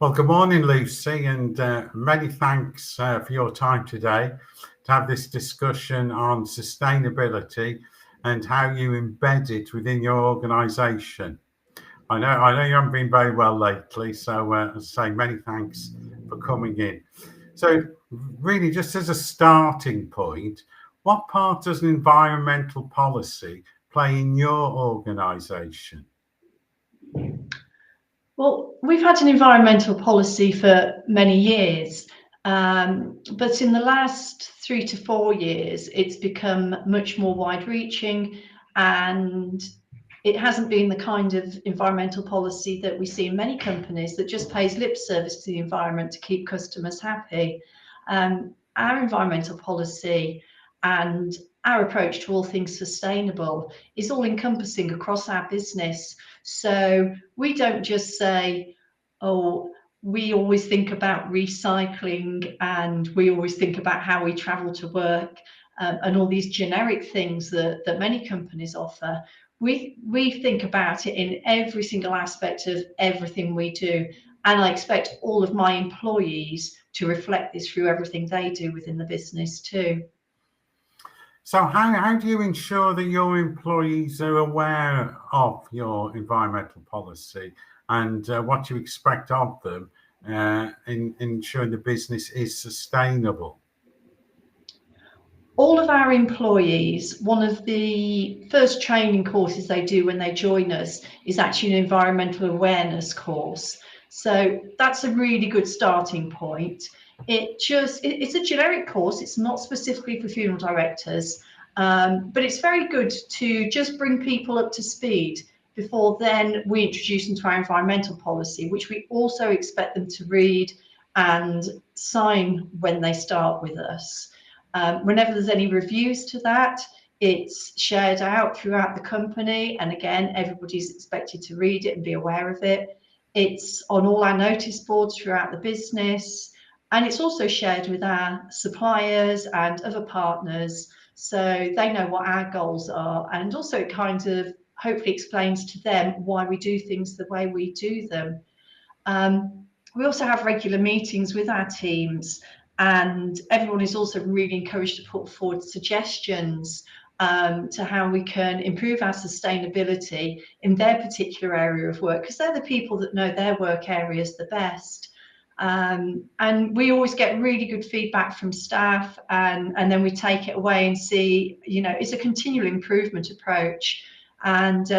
Well, good morning, Lucy, and many thanks for your time today to have this discussion on sustainability and how you embed it within your organisation. I know you haven't been very well lately, so as I say, many thanks for coming in. So, really, just as a starting point, what part does an environmental policy play in your organisation? Well, we've had an environmental policy for many years, but in the last 3 to 4 years, it's become much more wide-reaching, and it hasn't been the kind of environmental policy that we see in many companies that just pays lip service to the environment to keep customers happy. Our environmental policy and our approach to all things sustainable is all encompassing across our business. So we don't just say, oh, we always think about recycling and we always think about how we travel to work, and all these generic things that many companies offer. We think about it in every single aspect of everything we do. And I expect all of my employees to reflect this through everything they do within the business too. So how do you ensure that your employees are aware of your environmental policy and what you expect of them in ensuring the business is sustainable? All of our employees, one of the first training courses they do when they join us is actually an environmental awareness course. So that's a really good starting point. It's a generic course. It's not specifically for funeral directors, but it's very good to just bring people up to speed before then we introduce them to our environmental policy, which we also expect them to read and sign when they start with us. Whenever there's any reviews to that, it's shared out throughout the company, and again, everybody's expected to read it and be aware of it. It's on all our notice boards throughout the business, and it's also shared with our suppliers and other partners, so they know what our goals are, and also it kind of hopefully explains to them why we do things the way we do them. We also have regular meetings with our teams, and everyone is also really encouraged to put forward suggestions to how we can improve our sustainability in their particular area of work, because they're the people that know their work areas the best. And we always get really good feedback from staff, and then we take it away and see, it's a continual improvement approach. And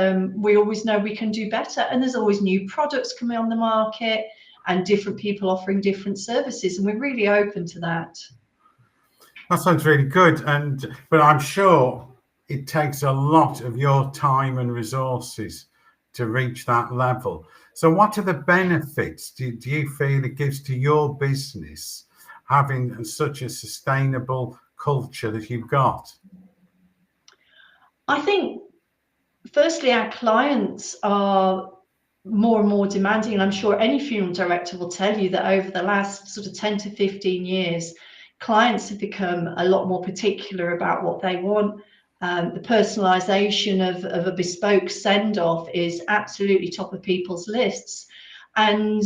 we always know we can do better, and there's always new products coming on the market and different people offering different services, and we're really open to that. That sounds really good, but I'm sure it takes a lot of your time and resources to reach that level. So what are the benefits do you feel it gives to your business having such a sustainable culture that you've got? I think firstly, our clients are more and more demanding, and I'm sure any funeral director will tell you that over the last sort of 10 to 15 years, clients have become a lot more particular about what they want. The personalisation of a bespoke send-off is absolutely top of people's lists, and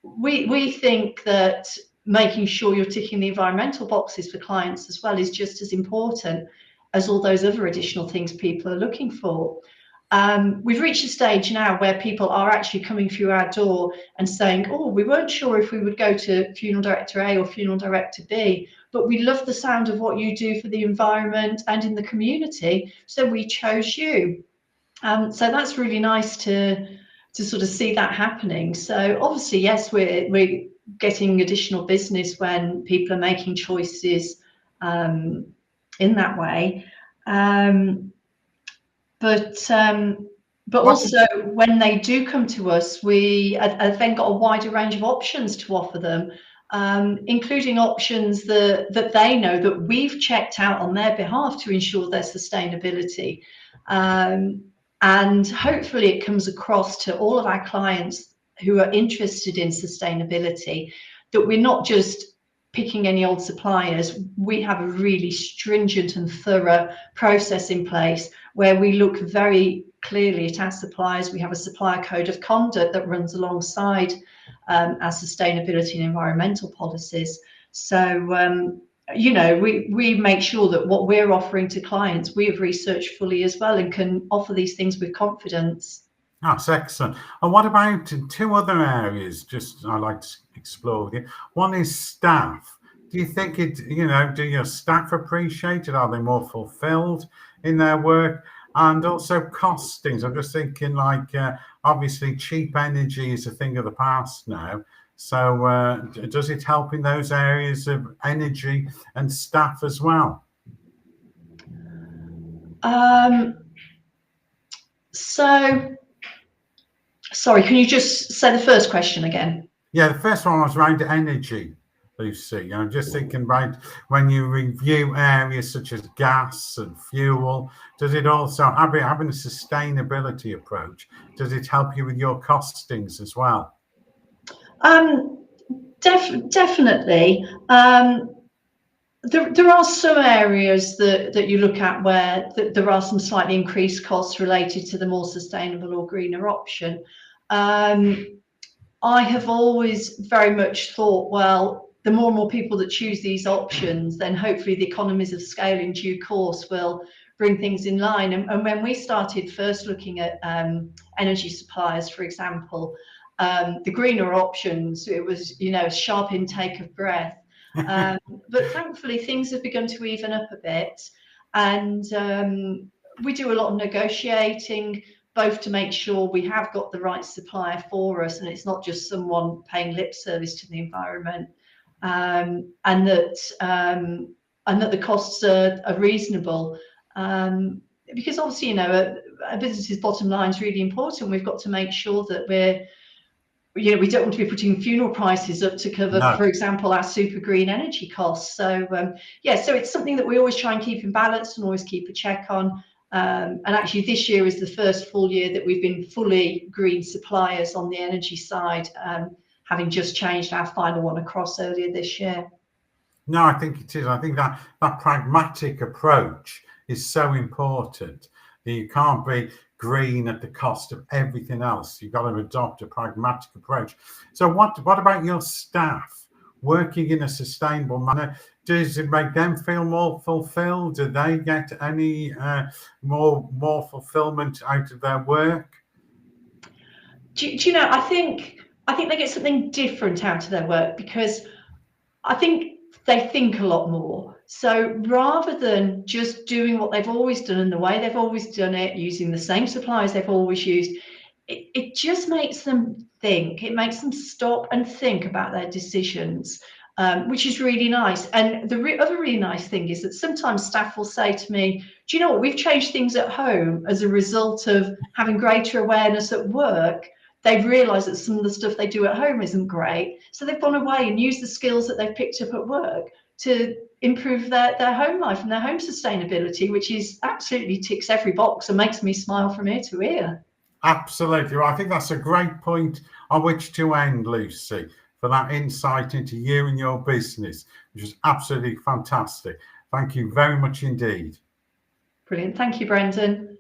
we think that making sure you're ticking the environmental boxes for clients as well is just as important as all those other additional things people are looking for. We've reached a stage now where people are actually coming through our door and saying, oh, we weren't sure if we would go to funeral director A or funeral director B, but we love the sound of what you do for the environment and in the community, so we chose you. So that's really nice to sort of see that happening. So obviously, yes, we're getting additional business when people are making choices in that way. But also when they do come to us, we have then got a wider range of options to offer them, including options that they know that we've checked out on their behalf to ensure their sustainability. And hopefully it comes across to all of our clients who are interested in sustainability that we're not just picking any old suppliers. We have a really stringent and thorough process in place where we look very clearly at our suppliers. We have a supplier code of conduct that runs alongside our sustainability and environmental policies. So, you know, we make sure that what we're offering to clients, we have researched fully as well and can offer these things with confidence. That's excellent. And what about two other areas just I'd like to explore with you? One is staff. Do you think do your staff appreciate it? Are they more fulfilled in their work? And also costings. I'm just thinking obviously cheap energy is a thing of the past now. So does it help in those areas of energy and staff as well? Sorry, can you just say the first question again? Yeah, the first one was around energy, Lucy. I'm just thinking about when you review areas such as gas and fuel, does it also, having a sustainability approach, does it help you with your costings as well? Definitely. There are some areas that you look at where there are some slightly increased costs related to the more sustainable or greener option. I have always very much thought, well, the more and more people that choose these options, then hopefully the economies of scale in due course will bring things in line. And when we started first looking at energy suppliers, for example, the greener options, it was, a sharp intake of breath. But thankfully things have begun to even up a bit, and we do a lot of negotiating, both to make sure we have got the right supplier for us and it's not just someone paying lip service to the environment, and that the costs are reasonable, because obviously a business's bottom line is really important. We've got to make sure that we don't want to be putting funeral prices up to cover, for example, our super green energy costs. So so it's something that we always try and keep in balance and always keep a check on. And actually this year is the first full year that we've been fully green suppliers on the energy side, having just changed our final one across earlier this year. No, I think it is. I think that pragmatic approach is so important. That you can't be green at the cost of everything else. You've got to adopt a pragmatic approach. So what about your staff working in a sustainable manner? Does it make them feel more fulfilled? Do they get any more fulfillment out of their work? Do you know, I think they get something different out of their work, because I think they think a lot more. So rather than just doing what they've always done and the way they've always done it, using the same suppliers they've always used, it just makes them think. It makes them stop and think about their decisions, which is really nice. And the other really nice thing is that sometimes staff will say to me, do you know what, we've changed things at home as a result of having greater awareness at work. They've realised that some of the stuff they do at home isn't great. So they've gone away and used the skills that they've picked up at work to improve their home life and their home sustainability, which is absolutely ticks every box and makes me smile from ear to ear. Absolutely. I think that's a great point on which to end, Lucy, for that insight into you and your business, which is absolutely fantastic. Thank you very much indeed. Brilliant. Thank you, Brendan.